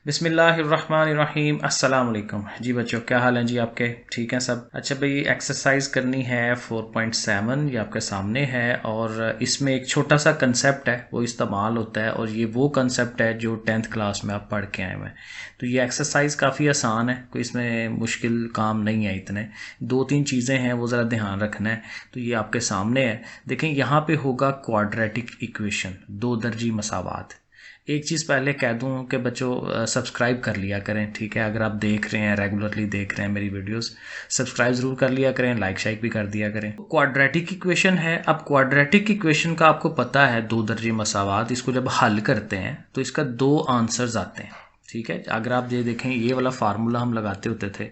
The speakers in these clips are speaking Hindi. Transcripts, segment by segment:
बिस्मिल्लाहिर्रहमानिर्रहीम अस्सलाम वालेकुम। जी बच्चों, क्या हाल है जी आपके? ठीक हैं सब? अच्छा भाई, एक्सरसाइज करनी है 4.7, ये आपके सामने है और इसमें एक छोटा सा कंसेप्ट है वो इस्तेमाल होता है और ये वो कंसेप्ट है जो 10th क्लास में आप पढ़ के आए हुए हैं। तो ये एक्सरसाइज काफ़ी आसान है, कोई इसमें मुश्किल काम नहीं है। इतने 2-3 चीज़ें हैं वो ज़रा ध्यान रखना है। तो ये आपके सामने है, देखें यहाँ पे होगा क्वाड्रेटिक इक्वेशन, दो दर्जी मसावात। एक चीज़ पहले कह दूं कि बच्चों सब्सक्राइब कर लिया करें, ठीक है? अगर आप देख रहे हैं, रेगुलरली देख रहे हैं मेरी वीडियोस, सब्सक्राइब ज़रूर कर लिया करें, लाइक शाइक भी कर दिया करें। क्वाड्रेटिक इक्वेशन है। अब क्वाड्रेटिक इक्वेशन का आपको पता है, दो दर्जी मसावात, इसको जब हल करते हैं तो इसका दो आंसर्स आते हैं, ठीक है? अगर आप ये देखें, ये वाला फार्मूला हम लगाते होते थे,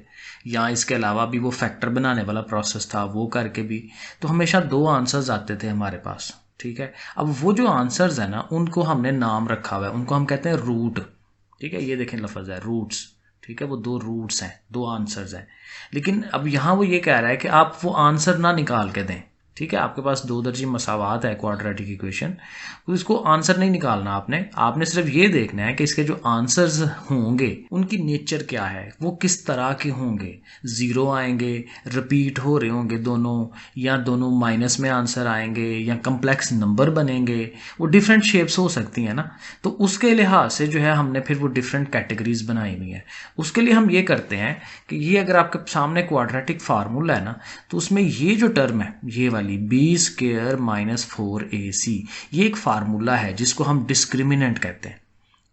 या इसके अलावा भी वो फैक्टर बनाने वाला प्रोसेस था, वो करके भी तो हमेशा दो आंसर्स आते थे हमारे पास, ठीक है? अब वो जो आंसर्स है ना, उनको हमने नाम रखा हुआ है, उनको हम कहते हैं रूट, ठीक है? ये देखें लफ्ज़ है रूट्स, ठीक है? वो दो रूट्स हैं, दो आंसर्स हैं। लेकिन अब यहाँ वो ये कह रहा है कि आप वो आंसर ना निकाल के दें, ठीक है? आपके पास दो दर्जी मसावात है, क्वाड्रेटिक इक्वेशन, तो इसको आंसर नहीं निकालना आपने आपने सिर्फ ये देखना है कि इसके जो आंसर्स होंगे उनकी नेचर क्या है, वो किस तरह के होंगे। ज़ीरो आएंगे, रिपीट हो रहे होंगे दोनों, या दोनों माइनस में आंसर आएंगे, या कम्प्लेक्स नंबर बनेंगे, वो डिफरेंट शेप्स हो सकती हैं ना। तो उसके लिहाज से जो है हमने फिर वो डिफरेंट कैटेगरीज बनाई हुई है। उसके लिए हम ये करते हैं कि ये अगर आपके सामने क्वाड्रेटिक फार्मूला है ना, तो उसमें ये जो टर्म है, ये वाली b² - 4ac, ये एक फार्मूला है जिसको हम डिस्क्रिमिनेंट कहते हैं,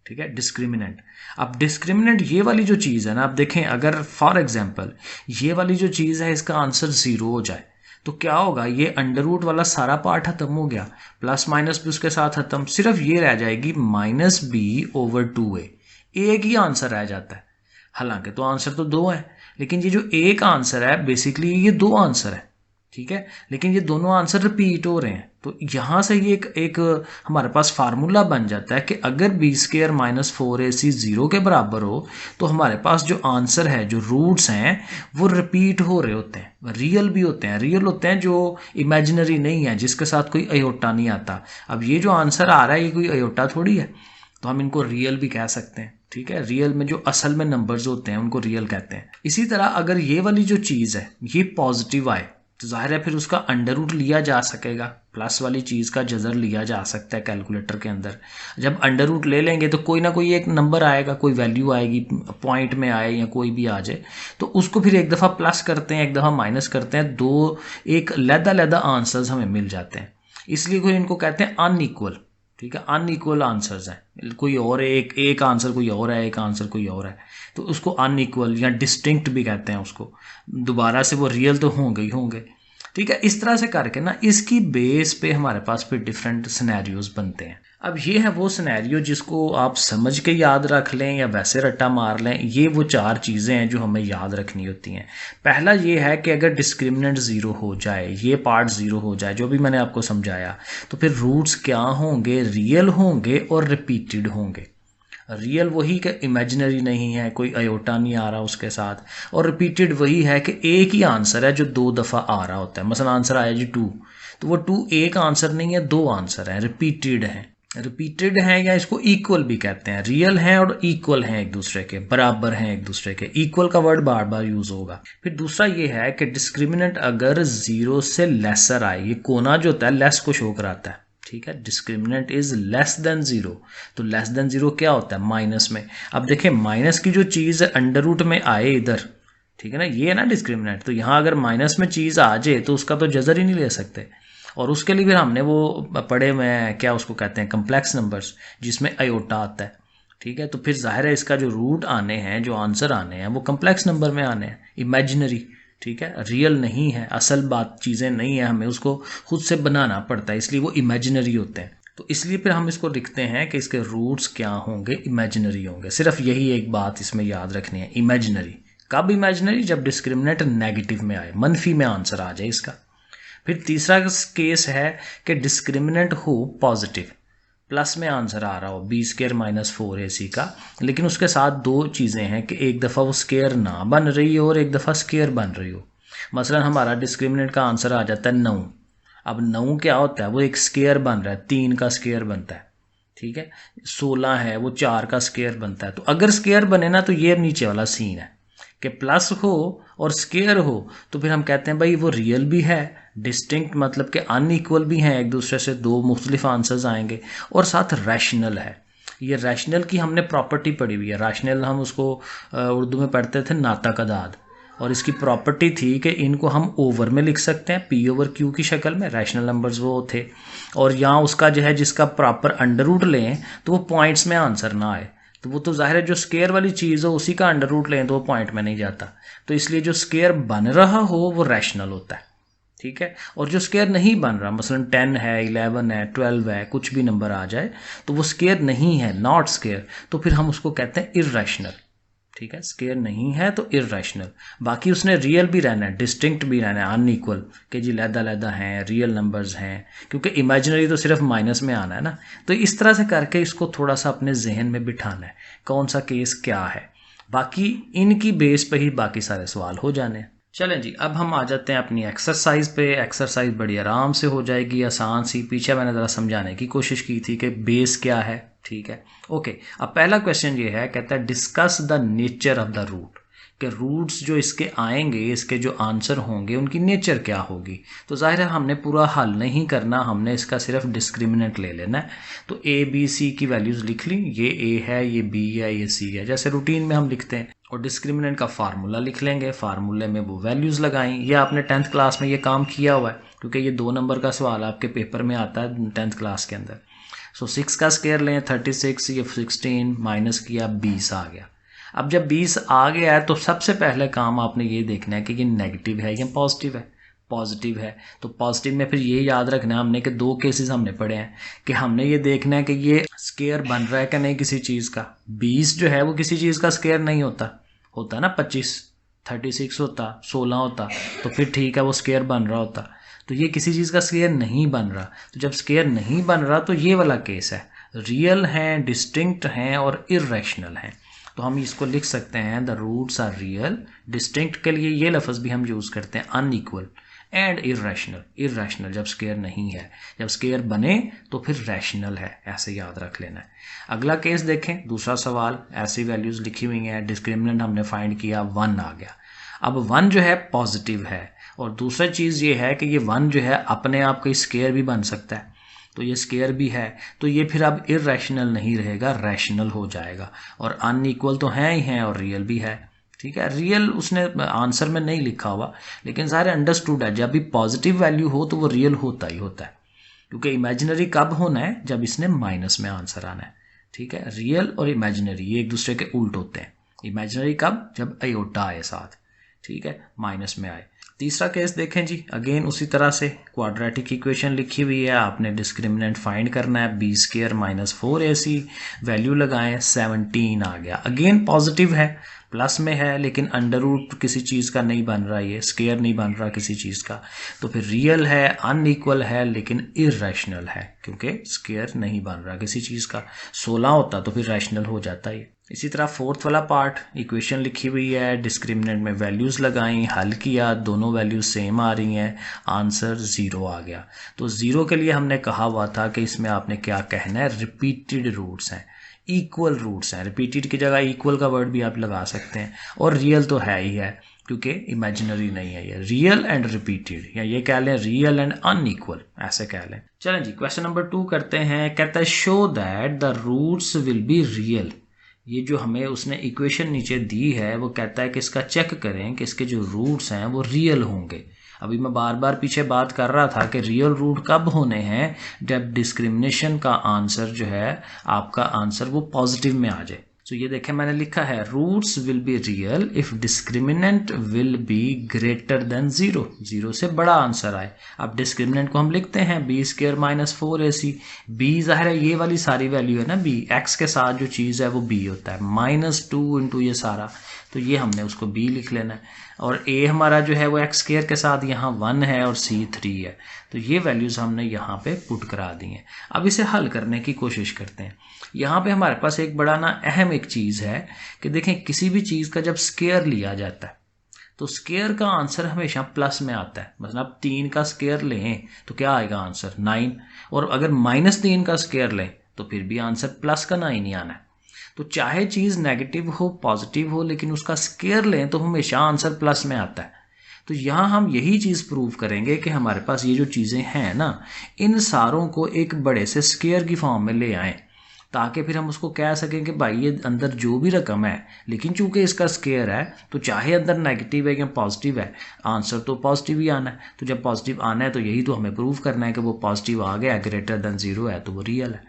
ठीक है? डिस्क्रिमिनेंट। अब डिस्क्रिमिनेंट ये वाली जो चीज़ है ना, आप देखें, अगर फॉर एग्जांपल ये वाली जो चीज़ है इसका आंसर 0 हो जाए तो क्या होगा, ये अंडर रूट वाला सारा पार्ट खत्म हो गया, प्लस माइनस भी उसके साथ खत्म, सिर्फ ये रह जाएगी -b/2a। एक ही आंसर रह जाता है। हालांकि तो आंसर तो दो है, लेकिन ये जो एक आंसर है बेसिकली ये दो आंसर है, ठीक है? लेकिन ये दोनों आंसर रिपीट हो रहे हैं। तो यहाँ से ये एक हमारे पास फार्मूला बन जाता है कि अगर b² - 4ac 0 के बराबर हो तो हमारे पास जो आंसर है, जो रूट्स हैं, वो रिपीट हो रहे होते हैं, रियल भी होते हैं, रियल होते हैं, जो इमेजिनरी नहीं है, जिसके साथ कोई अयोटा नहीं आता। अब ये जो आंसर आ रहा है ये कोई अयोटा थोड़ी है, तो हम इनको रियल भी कह सकते हैं, ठीक है? रियल में जो असल में नंबर्स होते हैं उनको रियल कहते हैं। इसी तरह अगर ये वाली जो चीज़ है ये पॉजिटिव आए तो जाहिर है फिर उसका अंडर रूट लिया जा सकेगा, प्लस वाली चीज़ का जजर लिया जा सकता है कैलकुलेटर के अंदर। जब अंडर रूट ले लेंगे तो कोई ना कोई एक नंबर आएगा, कोई वैल्यू आएगी, पॉइंट में आए या कोई भी आ जाए, तो उसको फिर एक दफ़ा प्लस करते हैं, एक दफ़ा माइनस करते हैं, दो एक लैदा आंसर्स हमें मिल जाते हैं। इसलिए कोई इनको कहते हैं अनइक्वल, ठीक है? अनइक्वल आंसर्स हैं, कोई और एक आंसर कोई और है, एक आंसर कोई और है, तो उसको अनइक्वल या डिस्टिंक्ट भी कहते हैं उसको। दोबारा से वो रियल तो होंगे ही होंगे, ठीक है? इस तरह से करके ना इसकी बेस पे हमारे पास फिर डिफरेंट सिनेरियोज बनते हैं। अब ये है वो सिनेरियो जिसको आप समझ के याद रख लें या वैसे रट्टा मार लें। ये वो चार चीज़ें हैं जो हमें याद रखनी होती हैं। पहला ये है कि अगर डिस्क्रिमिनेंट 0 हो जाए, ये पार्ट 0 हो जाए, जो भी मैंने आपको समझाया, तो फिर रूट्स क्या होंगे, रियल होंगे और रिपीटेड होंगे। रियल वही कि इमेजिनरी नहीं है, कोई अयोटा नहीं आ रहा उसके साथ, और रिपीटेड वही है कि एक ही आंसर है जो दो दफ़ा आ रहा होता है। मसलन आंसर आया जी 2, तो वो 2 एक आंसर नहीं है, दो आंसर हैं, रिपीटेड हैं। रिपीटेड हैं या इसको इक्वल भी कहते हैं, रियल हैं और इक्वल हैं, एक दूसरे के बराबर हैं, एक दूसरे के। इक्वल का वर्ड बार बार यूज होगा। फिर दूसरा ये है कि डिस्क्रिमिनेंट अगर 0 से लेसर आए, ये कोना जो होता है लेस को शो कराता है, ठीक है? डिस्क्रिमिनेंट इज लेस देन 0, तो लेस देन 0 क्या होता है, माइनस में। अब देखें, माइनस की जो चीज़ है अंडर रूट में आए इधर, ठीक है ना, ये है ना डिस्क्रिमिनेंट, तो यहाँ अगर माइनस में चीज़ आ जाए तो उसका तो जजर ही नहीं ले सकते। और उसके लिए फिर हमने वो पढ़े में क्या उसको कहते हैं, कम्प्लेक्स नंबर्स, जिसमें अयोटा आता है, ठीक है? तो फिर जाहिर है इसका जो रूट आने हैं, जो आंसर आने हैं, वो कम्प्लेक्स नंबर में आने हैं, इमेजिनरी, ठीक है? रियल नहीं है, असल बात चीज़ें नहीं है, हमें उसको खुद से बनाना पड़ता है, इसलिए वो इमेजिनरी होते हैं। तो इसलिए फिर हम इसको लिखते हैं कि इसके रूट्स क्या होंगे, इमेजिनरी होंगे। सिर्फ यही एक बात इसमें याद रखनी है, इमेजिनरी। कब इमेजिनरी? जब डिस्क्रिमिनेंट नेगेटिव में आए, मनफी में आंसर आ जाए इसका। फिर तीसरा केस है कि डिस्क्रिमिनेंट हो पॉजिटिव, प्लस में आंसर आ रहा हो b² - 4ac का, लेकिन उसके साथ दो चीज़ें हैं कि एक दफ़ा वो स्केयर ना बन रही हो और एक दफ़ा स्केयर बन रही हो। मसलन हमारा डिस्क्रिमिनेंट का आंसर आ जाता है 9। अब 9 क्या होता है, वो एक स्केयर बन रहा है, 3 का स्केयर बनता है, ठीक है, 16 है वो 4 का स्क्वायर बनता है। तो अगर स्क्वायर बने ना तो ये नीचे वाला सीन है कि प्लस हो और स्क्वायर हो तो फिर हम कहते हैं भाई वो रियल भी है, डिस्टिंक्ट मतलब कि अनइक्वल भी हैं, एक दूसरे से दो मुख्तलिफ आंसर्स आएंगे, और साथ रैशनल है। ये रैशनल की हमने प्रॉपर्टी पढ़ी हुई है। रैशनल हम उसको उर्दू में पढ़ते थे नाता कदाद, और इसकी प्रॉपर्टी थी कि इनको हम ओवर में लिख सकते हैं, पी ओवर क्यू की शक्ल में, रैशनल नंबर्स वो थे, और यहाँ उसका जो है जिसका प्रॉपर अंडर रूट लें तो वो पॉइंट्स में आंसर ना आए। तो वो तो जाहिर है जो स्केयर वाली चीज़ हो उसी का अंडर रूट लें तो वो पॉइंट में नहीं जाता। तो इसलिए जो स्केयर बन रहा हो वो रैशनल होता है, ठीक है। और जो स्केयर नहीं बन रहा, मसलन 10 है, 11 है, 12 है, कुछ भी नंबर आ जाए तो वो स्केयर नहीं है, नॉट स्केयर, तो फिर हम उसको कहते हैं इर्रेशनल, ठीक है। स्केयर नहीं है तो इर्रेशनल। बाकी उसने रियल भी रहना है, डिस्टिंक्ट भी रहना है, अनइक्वल कि जी लैदा हैं, रियल नंबर्स हैं, क्योंकि इमेजिनरी तो सिर्फ माइनस में आना है ना। तो इस तरह से करके इसको थोड़ा सा अपने जहन में बिठाना है कौन सा केस क्या है। बाकी इनकी बेस पे ही बाकी सारे सवाल हो जाने हैं। चलें जी, अब हम आ जाते हैं अपनी एक्सरसाइज पे। एक्सरसाइज बड़ी आराम से हो जाएगी, आसान सी। पीछे मैंने ज़रा समझाने की कोशिश की थी कि बेस क्या है, ठीक है। ओके, अब पहला क्वेश्चन ये है, कहता है discuss the nature of the root, कि रूट्स जो इसके आएंगे, इसके जो आंसर होंगे उनकी नेचर क्या होगी। तो जाहिर है हमने पूरा हल नहीं करना, हमने इसका सिर्फ डिस्क्रिमिनेंट ले लेना है। तो ए बी सी की वैल्यूज़ लिख ली, ये ए है, ये बी है, ये सी है, जैसे रूटीन में हम लिखते हैं। और डिस्क्रिमिनेंट का फार्मूला लिख लेंगे, फार्मूले में वो वैल्यूज़ लगाएं। ये आपने 10th क्लास में ये काम किया हुआ है, क्योंकि ये 2 नंबर का सवाल आपके पेपर में आता है 10th क्लास के अंदर। सो 6 का स्क्वायर लें 36, ये 16 माइनस किया 20 आ गया। अब जब 20 आ गया है तो सबसे पहले काम आपने ये देखना है कि ये नेगेटिव है या पॉजिटिव है। पॉजिटिव है तो पॉजिटिव में फिर ये याद रखना है हमने कि 2 केसेस हमने पढ़े हैं कि हमने ये देखना है कि ये स्क्वायर बन रहा है कि नहीं किसी चीज़ का। 20 जो है वो किसी चीज़ का स्क्वायर नहीं होता, होता ना 25, 36 होता, 16 होता, तो फिर ठीक है वो स्क्वायर बन रहा होता। तो ये किसी चीज़ का स्क्वायर नहीं बन रहा। तो जब स्क्वायर नहीं बन रहा तो ये वाला केस है, रियल हैं, डिस्टिंक्ट हैं और इर्रेशनल हैं। तो हम इसको लिख सकते हैं the roots are real. Distinct के लिए ये लफ्ज़ भी हम यूज़ करते हैं अनइक्वल एंड इर्रेशनल। इर्रेशनल जब स्क्वायर नहीं है, जब स्क्वायर बने तो फिर रैशनल है, ऐसे याद रख लेना है। अगला केस देखें, दूसरा सवाल, ऐसी वैल्यूज़ लिखी हुई हैं, डिस्क्रिमिनेंट हमने फाइंड किया, 1 आ गया। अब 1 जो है पॉजिटिव है, और दूसरा चीज़ ये है कि ये 1 जो है अपने आप कोई स्क्वायर भी बन सकता है, तो ये स्क्वायर भी है, तो ये फिर अब इर्रेशनल नहीं रहेगा, रैशनल हो जाएगा। और अनइक्वल तो हैं ही हैं और रियल भी है, ठीक है। रियल उसने आंसर में नहीं लिखा हुआ, लेकिन सारे अंडरस्टूड है, जब भी पॉजिटिव वैल्यू हो तो वो रियल होता ही होता है, क्योंकि इमेजिनरी कब होना है, जब इसने माइनस में आंसर आना है, ठीक है। रियल और इमेजिनरी ये एक दूसरे के उल्ट होते हैं। इमेजिनरी कब, जब आयोटा आए साथ, ठीक है, माइनस में आए। तीसरा केस देखें जी, अगेन उसी तरह से क्वाड्रेटिक इक्वेशन लिखी हुई है, आपने डिस्क्रिमिनेंट फाइंड करना है, B square minus 4ac, value लगाएं, 17 आ गया। अगेन पॉजिटिव है, प्लस में है, लेकिन अंडर रूट किसी चीज़ का नहीं बन रहा, ये स्क्वायर नहीं बन रहा किसी चीज़ का, तो फिर रियल है, अनइक्वल है, लेकिन इर्रेशनल है, क्योंकि स्क्वायर नहीं बन रहा किसी चीज़ का। 16 होता तो फिर रैशनल हो जाता है। इसी तरह फोर्थ वाला पार्ट, इक्वेशन लिखी हुई है, डिस्क्रिमिनेंट में वैल्यूज़ लगाई, हल किया, दोनों वैल्यूज़ सेम आ रही हैं, आंसर 0 आ गया। तो 0 के लिए हमने कहा हुआ था कि इसमें आपने क्या कहना है, रिपीटेड रूट्स हैं, इक्वल रूट्स हैं। रिपीटेड की जगह इक्वल का वर्ड भी आप लगा सकते हैं, और रियल तो है ही है क्योंकि इमेजिनरी नहीं है, ये रियल एंड रिपीटेड, या ये कह लें रियल एंड अनइक्वल, ऐसे कह लें। चलें जी, क्वेश्चन नंबर 2 करते हैं। कहता है show that the roots will be real. ये जो हमें उसने इक्वेशन नीचे दी है वो कहता है कि इसका चेक करें कि इसके जो रूट्स हैं वो रियल होंगे। अभी मैं बार बार पीछे बात कर रहा था कि रियल रूट कब होने हैं, जब डिस्क्रिमिनेशन का आंसर जो है, आपका आंसर वो पॉजिटिव में आ जाए। तो ये देखें मैंने लिखा है roots will be real if discriminant will be greater than 0, 0 से बड़ा आंसर आए। अब डिस्क्रिमिनेंट को हम लिखते हैं B square minus 4ac। B जाहिर है ये वाली सारी वैल्यू है ना, बी एक्स के साथ जो चीज़ है वो बी होता है, -2 इंटू ये सारा, तो ये हमने उसको बी लिख लेना है। और ए हमारा जो है वो एक्स स्क्वायर के साथ यहाँ 1 है और सी 3 है, तो ये वैल्यूज़ हमने यहाँ पे पुट करा दी हैं। अब इसे हल करने की कोशिश करते हैं। यहाँ पे हमारे पास एक बड़ा ना अहम एक चीज़ है कि देखें किसी भी चीज़ का जब स्क्वायर लिया जाता है तो स्क्वायर का आंसर हमेशा प्लस में आता है। मतलब आप 3 का स्क्वायर लें तो क्या आएगा आंसर 9, और अगर -3 का स्क्वायर लें तो फिर भी आंसर प्लस का 9 ही आना है। तो चाहे चीज़ नेगेटिव हो पॉजिटिव हो, लेकिन उसका स्केयर लें तो हमेशा आंसर प्लस में आता है। तो यहाँ हम यही चीज़ प्रूव करेंगे कि हमारे पास ये जो चीज़ें हैं ना, इन सारों को एक बड़े से स्केयर की फॉर्म में ले आएँ, ताकि फिर हम उसको कह सकें कि भाई ये अंदर जो भी रकम है, लेकिन चूंकि इसका स्केयर है तो चाहे अंदर नेगेटिव है या पॉजिटिव है, आंसर तो पॉजिटिव ही आना है। तो जब पॉजिटिव आना है तो यही तो हमें प्रूव करना है कि वो पॉजिटिव आ गया, ग्रेटर देन 0 है तो वो रियल है।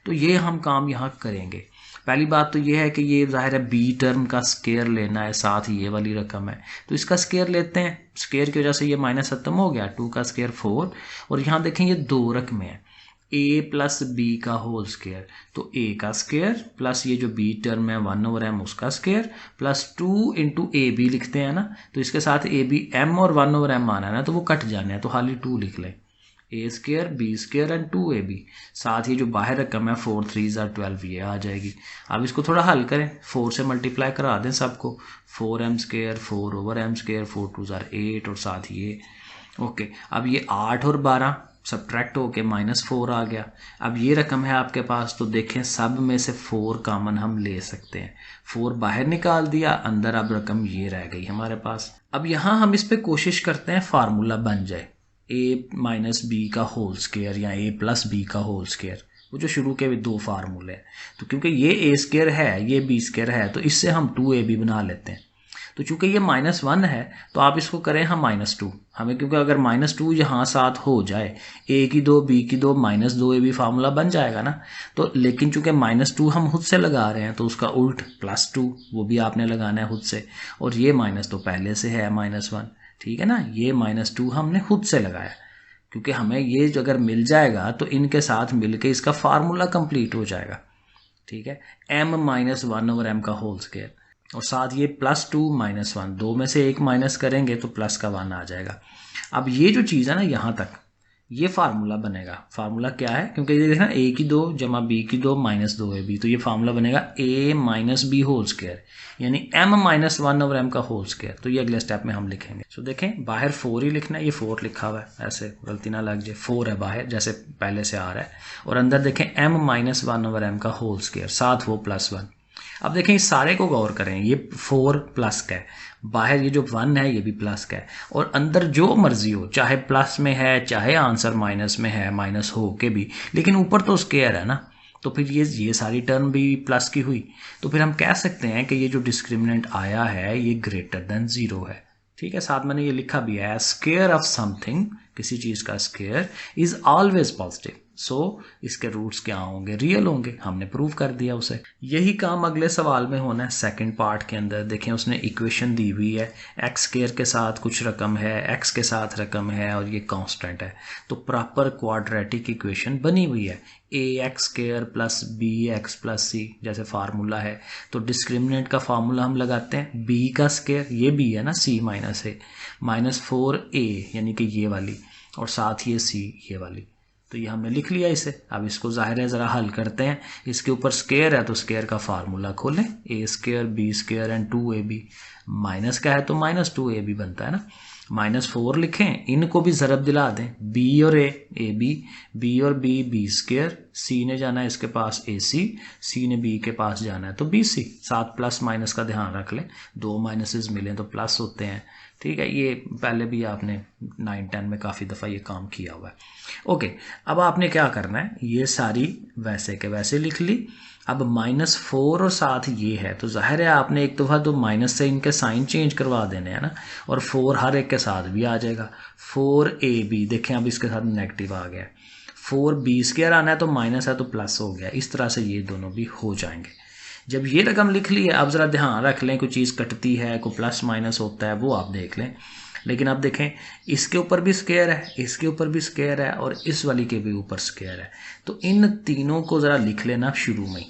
तो ये हम काम यहाँ करेंगे। पहली बात तो ये है कि ये जाहिर है बी टर्म का स्केयर लेना है, साथ ही ये वाली रकम है तो इसका स्केयर लेते हैं। स्केयर की वजह से ये माइनस खत्म हो गया, 2 का स्केयर 4, और यहाँ देखें ये 2 रकमें हैं, a प्लस बी का होल स्केयर, तो a का स्केयर प्लस ये जो b टर्म है 1/m उसका square plus 2 into a b लिखते हैं ना, तो इसके साथ ए बी m और 1/m आना है ना, तो वो कट जाने हैं, तो खाली 2 लिख लें, a square b square and 2ab, साथ ही जो बाहर रकम है 4 3 12 ये आ जाएगी। अब इसको थोड़ा हल करें, 4 से मल्टीप्लाई करा दें सबको, 4m स्केयर 4/m स्केयर 4 2 8 और साथ ये ओके। अब ये 8 और 12 सब्ट्रैक्ट होके -4 आ गया। अब ये रकम है आपके पास, तो देखें सब में से 4 कॉमन हम ले सकते हैं, 4 बाहर निकाल दिया, अंदर अब रकम ये रह गई हमारे पास। अब यहाँ हम इस पे कोशिश करते हैं फार्मूला बन जाए a माइनस बी का होल स्केयर या a प्लस बी का होल स्केयर, वो जो शुरू के 2 फार्मूले हैं। तो क्योंकि ये a स्केयर है ये b स्केयर है, तो इससे हम 2ab बना लेते हैं। तो चूंकि ये -1 है तो आप इसको करें हम -2, हमें क्योंकि अगर -2 यहाँ साथ हो जाए, a की 2 b की 2 -2ab फार्मूला बन जाएगा ना। तो लेकिन चूंकि -2 हम खुद से लगा रहे हैं तो उसका उल्ट +2 वो भी आपने लगाना है खुद से, और ये माइनस तो पहले से है -1, ठीक है ना। ये -2 हमने खुद से लगाया, क्योंकि हमें ये अगर मिल जाएगा तो इनके साथ मिलके इसका फार्मूला कंप्लीट हो जाएगा, ठीक है। m - 1/m का होल स्केयर, और साथ ये +2 -1, 2 में से 1 माइनस करेंगे तो प्लस का 1 आ जाएगा। अब ये जो चीज़ है ना, यहाँ तक ये फार्मूला बनेगा। फार्मूला क्या है, क्योंकि ये देखना a की 2 जमा b की 2 -2ab, तो ये फार्मूला बनेगा a minus b whole square, यानी m - 1/m का होल स्केयर। तो ये अगले स्टेप में हम लिखेंगे। तो देखें बाहर 4 ही लिखना है, ये 4 लिखा हुआ है, ऐसे गलती ना लग जाए, 4 है बाहर जैसे पहले से आ रहा है, और अंदर देखें m - 1/m का होल स्केयर, साथ वो +1। अब देखें इस सारे को गौर करें, ये 4 प्लस का है, बाहर ये जो 1 है ये भी प्लस का है, और अंदर जो मर्जी हो, चाहे प्लस में है चाहे आंसर माइनस में है, माइनस हो के भी, लेकिन ऊपर तो स्केयर है ना, तो फिर ये सारी टर्म भी प्लस की हुई। तो फिर हम कह सकते हैं कि ये जो डिस्क्रिमिनेंट आया है ये ग्रेटर देन 0 है, ठीक है। साथ मैंने ये लिखा भी है, स्केयर ऑफ समथिंग, किसी चीज का स्केयर इज ऑलवेज पॉजिटिव, सो इसके रूट्स क्या होंगे, रियल होंगे, हमने प्रूव कर दिया उसे। यही काम अगले सवाल में होना है, सेकंड पार्ट के अंदर। देखें उसने इक्वेशन दी हुई है, एक्स स्केयर के साथ कुछ रकम है, एक्स के साथ रकम है, और ये कांस्टेंट है, तो प्रॉपर क्वाड्रेटिक इक्वेशन बनी हुई है, ax square plus bx plus c जैसे फार्मूला है। तो डिस्क्रिमिनेंट का फार्मूला हम लगाते हैं, b का स्केयर, ये b है ना, c माइनस a -4a यानी कि ये वाली, और साथ ये c ये वाली। तो ये हमने लिख लिया इसे। अब इसको जाहिर है ज़रा हल करते हैं। इसके ऊपर स्केयर है तो स्केयर का फार्मूला खोलें, a square b square and 2ab, minus का है तो -2ab बनता है ना। -4 लिखें, इनको भी ज़रब दिला दें, b और a b और b स्केयर, c ने जाना है इसके पास ac, c ने b के पास जाना है तो bc, साथ प्लस माइनस का ध्यान रख लें, 2 माइनसेस मिलें तो प्लस होते हैं, ठीक है। ये पहले भी आपने 9-10 में काफ़ी दफ़ा ये काम किया हुआ है। ओके, अब आपने क्या करना है, ये सारी वैसे के वैसे लिख ली। अब -4 और साथ ये है, तो जाहिर है आपने एक दफ़ा तो माइनस से इनके साइन चेंज करवा देने हैं ना, और 4 हर एक के साथ भी आ जाएगा। 4ab देखें, अब इसके साथ नेगेटिव आ गया, 4b स्केयर आना है तो माइनस है तो प्लस हो गया, इस तरह से ये दोनों भी हो जाएंगे। जब ये रकम लिख ली है, अब ज़रा ध्यान रख लें, कोई चीज़ कटती है, कोई प्लस माइनस होता है, वो आप देख लें। लेकिन अब देखें इसके ऊपर भी स्केयर है, इसके ऊपर भी स्केयर है, और इस वाली के भी ऊपर स्केयर है, तो इन तीनों को ज़रा लिख लेना शुरू में,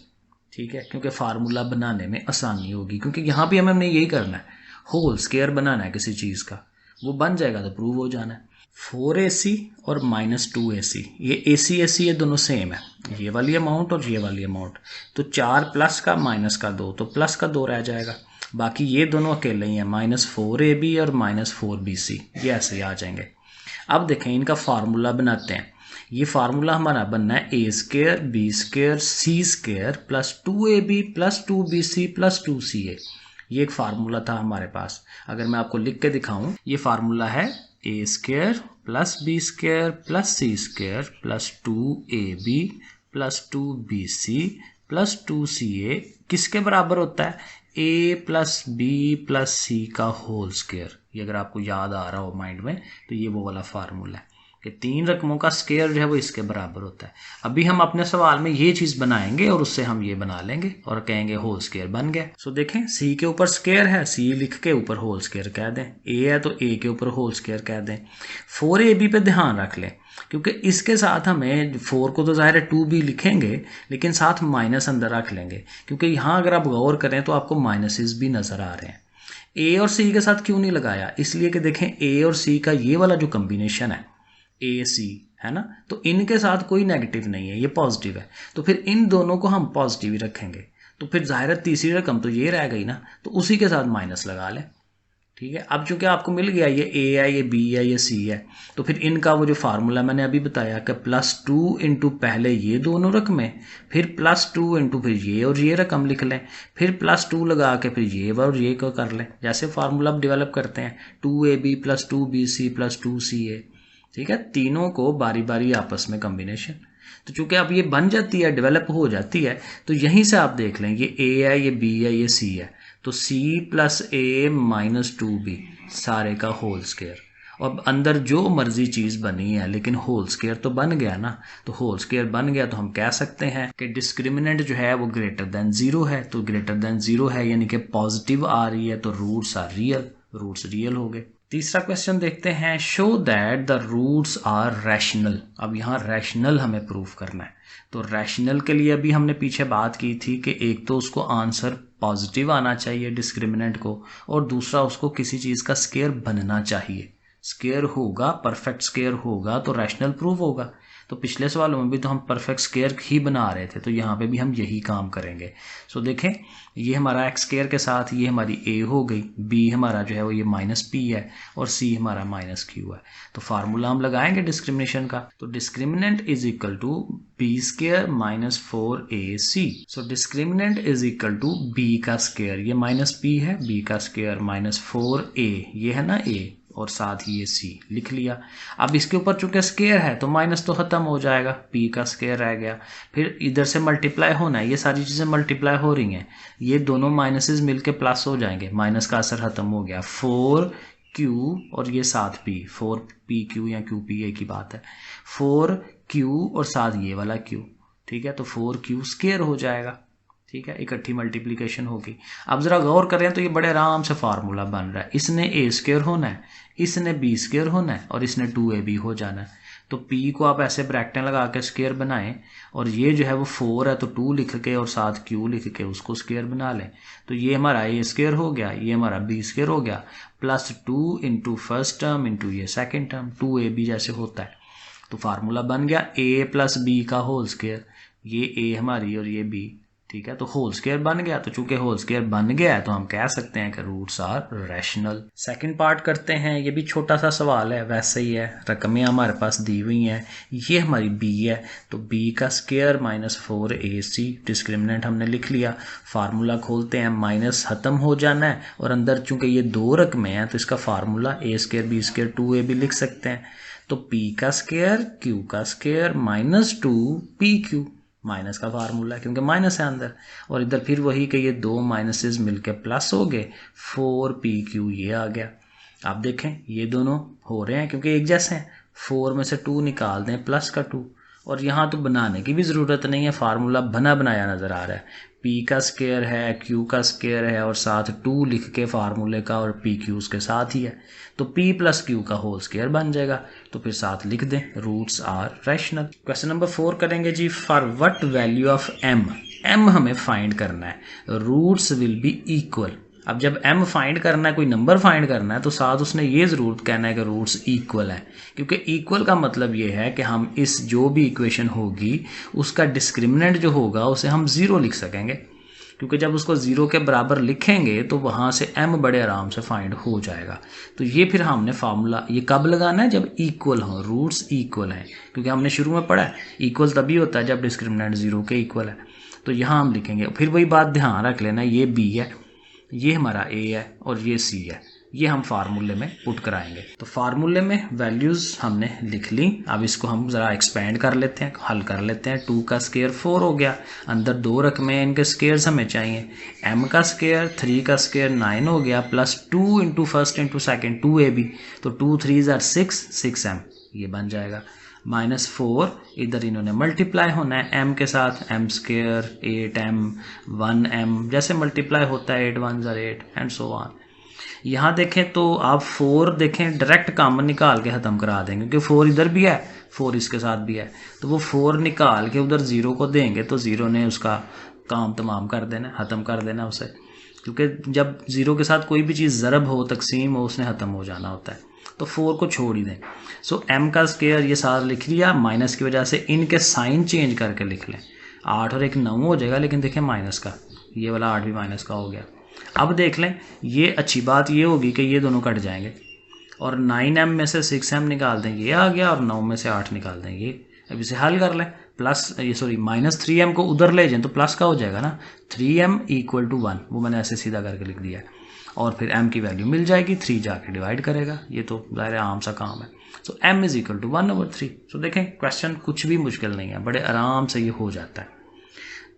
ठीक है, क्योंकि फार्मूला बनाने में आसानी होगी। क्योंकि यहाँ भी हमने यही करना है, होल स्केयर बनाना है किसी चीज़ का, वो बन जाएगा तो प्रूव हो जाना है। 4ac और -2ac, ये ac ये दोनों सेम है, ये वाली अमाउंट और ये वाली अमाउंट, तो 4 प्लस का माइनस का 2, तो प्लस का 2 रह जाएगा। बाकी ये दोनों अकेले ही हैं, -4ab और -4bc, ये ऐसे ही आ जाएंगे। अब देखें इनका फार्मूला बनाते हैं। ये फार्मूला हमारा बनना है a square b square c square plus 2ab plus 2bc plus 2ca। ये एक फार्मूला था हमारे पास। अगर मैं आपको लिख के दिखाऊं, ये फार्मूला है a square plus b square plus c square plus 2ab plus 2bc plus 2ca किसके बराबर होता है? a plus b plus c का होल स्क्वायर। ये अगर आपको याद आ रहा हो माइंड में, तो ये वो वाला फार्मूला है कि 3 रकमों का स्क्वायर जो है वो इसके बराबर होता है। अभी हम अपने सवाल में ये चीज़ बनाएंगे और उससे हम ये बना लेंगे और कहेंगे होल स्क्वायर बन गया। सो देखें, c के ऊपर स्क्वायर है, c लिख के ऊपर होल स्क्वायर कह दें। a है तो a के ऊपर होल स्क्वायर कह दें। 4ab पे ध्यान रख लें, क्योंकि इसके साथ हमें 4 को तो ज़ाहिर है 2b लिखेंगे, लेकिन साथ माइनस अंदर रख लेंगे, क्योंकि यहाँ अगर आप गौर करें तो आपको माइनसेस भी नज़र आ रहे हैं। a और c के साथ क्यों नहीं लगाया? इसलिए कि देखें a और c का ये वाला जो कम्बिनेशन है ए सी है ना, तो इनके साथ कोई नेगेटिव नहीं है, ये पॉजिटिव है, तो फिर इन दोनों को हम पॉजिटिव ही रखेंगे। तो फिर ज़ाहिर है तीसरी रकम तो ये रह गई ना, तो उसी के साथ माइनस लगा लें। ठीक है, अब चूंकि आपको मिल गया ये ए है, ये बी है, ये सी है, तो फिर इनका वो जो फार्मूला मैंने अभी बताया कि +2 इंटू पहले ये दोनों रकमें, फिर +2 इंटू फिर ये और ये रकम लिख लें, फिर +2 लगा के फिर ये और ये को कर लें। जैसे फार्मूला अब डेवलप करते हैं 2ab plus 2bc plus 2ca। ठीक है, तीनों को बारी बारी आपस में कॉम्बिनेशन। तो चूंकि अब ये बन जाती है, डेवलप हो जाती है, तो यहीं से आप देख लें ये a है, ये b है, ये c है, तो c plus a minus 2b सारे का होल स्क्वायर। और अंदर जो मर्जी चीज़ बनी है, लेकिन होल स्क्वायर तो बन गया ना। तो होल स्क्वायर बन गया तो हम कह सकते हैं कि डिस्क्रिमिनेंट जो है वो ग्रेटर देन 0 है। तो ग्रेटर देन 0 है यानी कि पॉजिटिव आ रही है, तो roots are real, roots real हो गए। तीसरा क्वेश्चन देखते हैं, show that the roots are rational. अब यहाँ रैशनल हमें प्रूफ करना है। तो रैशनल के लिए अभी हमने पीछे बात की थी कि एक तो उसको आंसर पॉजिटिव आना चाहिए डिस्क्रिमिनेंट को, और दूसरा उसको किसी चीज़ का स्क्वायर बनना चाहिए। स्क्वायर होगा, परफेक्ट स्क्वायर होगा तो रैशनल प्रूफ होगा। तो पिछले सवालों में भी तो हम परफेक्ट स्क्वायर ही बना रहे थे, तो यहाँ पे भी हम यही काम करेंगे। सो देखें, ये हमारा एक्स स्क्वायर के साथ ये हमारी a हो गई, b हमारा जो है वो ये -p है, और c हमारा -q है। तो फार्मूला हम लगाएंगे डिस्क्रिमिनेशन का। तो discriminant is equal to b square minus 4ac। So discriminant is equal to b का स्क्वायर, ये -p है, b का स्क्वायर -4a, ये है ना a, और साथ ही ये c लिख लिया। अब इसके ऊपर चूंकि स्क्वायर है तो माइनस तो खत्म हो जाएगा, p का स्क्वायर रह गया, फिर इधर से मल्टीप्लाई होना है, ये सारी चीज़ें मल्टीप्लाई हो रही हैं, ये दोनों माइनसेस मिलके प्लस हो जाएंगे, माइनस का असर खत्म हो गया। 4q और ये साथ p, 4pq या qp एक ही बात है, 4q और साथ ये वाला q। ठीक है, तो 4q स्क्वायर हो जाएगा। ठीक है, इकट्ठी मल्टीप्लिकेशन होगी। अब जरा गौर करें तो ये बड़े आराम से फार्मूला बन रहा है। इसने a स्क्वायर होना है, इसने b स्क्वायर होना है, और इसने 2ab हो जाना है। तो p को आप ऐसे ब्रैकेटें लगा के स्क्वायर बनाएं, और ये जो है वो 4 है तो 2 लिख के और साथ q लिख के उसको स्क्वायर बना लें। तो ये हमारा a स्क्वायर हो गया, ये हमारा b स्क्वायर हो गया, +2 इंटू फर्स्ट टर्म इंटू ये सेकेंड टर्म, 2ab जैसे होता है। तो फार्मूला बन गया a प्लस b का होल स्क्वायर, ये a हमारी और ये b। ठीक है, तो होल स्क्वायर बन गया। तो चूंकि होल स्क्वायर बन गया है तो हम कह सकते हैं कि roots are rational. Second part करते हैं, ये भी छोटा सा सवाल है, वैसे ही है, रकमें हमारे पास दी हुई हैं, ये हमारी b है, तो b का स्क्वायर -4ac, डिस्क्रिमिनेंट हमने लिख लिया। फार्मूला खोलते हैं, माइनस खत्म हो जाना है, और अंदर चूंकि ये 2 रकमें हैं तो इसका formula a square b square 2ab लिख सकते हैं। तो p का स्क्वायर q का स्क्वायर -2pq, माइनस का फार्मूला है क्योंकि माइनस है अंदर, और इधर फिर वही कि ये 2 माइनसेस मिलके प्लस हो गए, 4pq ये आ गया। आप देखें ये दोनों हो रहे हैं क्योंकि एक जैसे हैं, 4 में से 2 निकाल दें प्लस का 2, और यहाँ तो बनाने की भी ज़रूरत नहीं है, फार्मूला बना बनाया नज़र आ रहा है। p का स्क्वायर है, q का स्क्वायर है, और साथ 2 लिख के फार्मूले का, और pq उसके साथ ही है, तो p प्लस q का होल स्क्वायर बन जाएगा। तो फिर साथ लिख दें, roots are rational. Question number 4 करेंगे जी, for what value of m, m हमें फाइंड करना है, रूट्स विल बी इक्वल। अब जब m फाइंड करना है, कोई नंबर फाइंड करना है, तो साथ उसने ये ज़रूर कहना है कि रूट्स इक्वल है, क्योंकि इक्वल का मतलब ये है कि हम इस जो भी इक्वेशन होगी उसका डिस्क्रिमिनेंट जो होगा उसे हम 0 लिख सकेंगे। क्योंकि जब उसको 0 के बराबर लिखेंगे तो वहाँ से m बड़े आराम से फाइंड हो जाएगा। तो ये फिर हमने फार्मूला ये कब लगाना है, जब इक्वल हो, रूट्स इक्वल हैं, क्योंकि हमने शुरू में पढ़ा है इक्वल तभी होता है जब डिस्क्रिमिनेंट 0 के इक्वल है। तो यहाँ हम लिखेंगे, फिर वही बात ध्यान रख लेना, ये b है, ये हमारा a है और ये c है, ये हम फार्मूले में पुट कराएंगे। तो फार्मूले में वैल्यूज़ हमने लिख ली। अब इसको हम ज़रा एक्सपेंड कर लेते हैं, हल कर लेते हैं। 2 का स्क्वायर 4 हो गया, अंदर 2 रकमें हैं, इनके स्क्वायर्स हमें चाहिए। m का स्क्वायर 3 का स्क्वायर 9 हो गया, plus 2 into first into second 2ab, तो 2 3 6 6m ये बन जाएगा। -4 इधर इन्होंने मल्टीप्लाई होना है m के साथ, m स्क्वायर 8m 1m जैसे मल्टीप्लाई होता है 8 1 8 एंड सो ऑन। यहाँ देखें तो आप 4 देखें डायरेक्ट कॉमन निकाल के ख़त्म करा देंगे, क्योंकि 4 इधर भी है 4 इसके साथ भी है, तो वो 4 निकाल के उधर 0 को देंगे तो 0 ने उसका काम तमाम कर देना, ख़त्म कर देना उसे, क्योंकि जब 0 के साथ कोई भी चीज़ ज़रब हो, तकसीम हो, उसने ख़त्म हो जाना होता है। तो 4 को छोड़ ही दें। सो m का स्क्वायर ये सारा लिख लिया, माइनस की वजह से इनके साइन चेंज करके लिख लें। 8 और 1 9 हो जाएगा, लेकिन देखें माइनस का, ये वाला 8 भी माइनस का हो गया। अब देख लें, ये अच्छी बात ये होगी कि ये दोनों कट जाएंगे और 9m में से 6m निकाल दें, ये आ गया, और 9 में से 8 निकाल दें ये। अब इसे हल कर लें, प्लस ये सॉरी -3m को उधर ले जाएं तो प्लस का हो जाएगा ना, 3m = 1, वो मैंने ऐसे सीधा करके लिख दिया है। और फिर m की वैल्यू मिल जाएगी, 3 जाके डिवाइड करेगा, ये तो ज़ाहिर आम सा काम है। सो m = 1/3। सो देखें क्वेश्चन कुछ भी मुश्किल नहीं है, बड़े आराम से ये हो जाता है।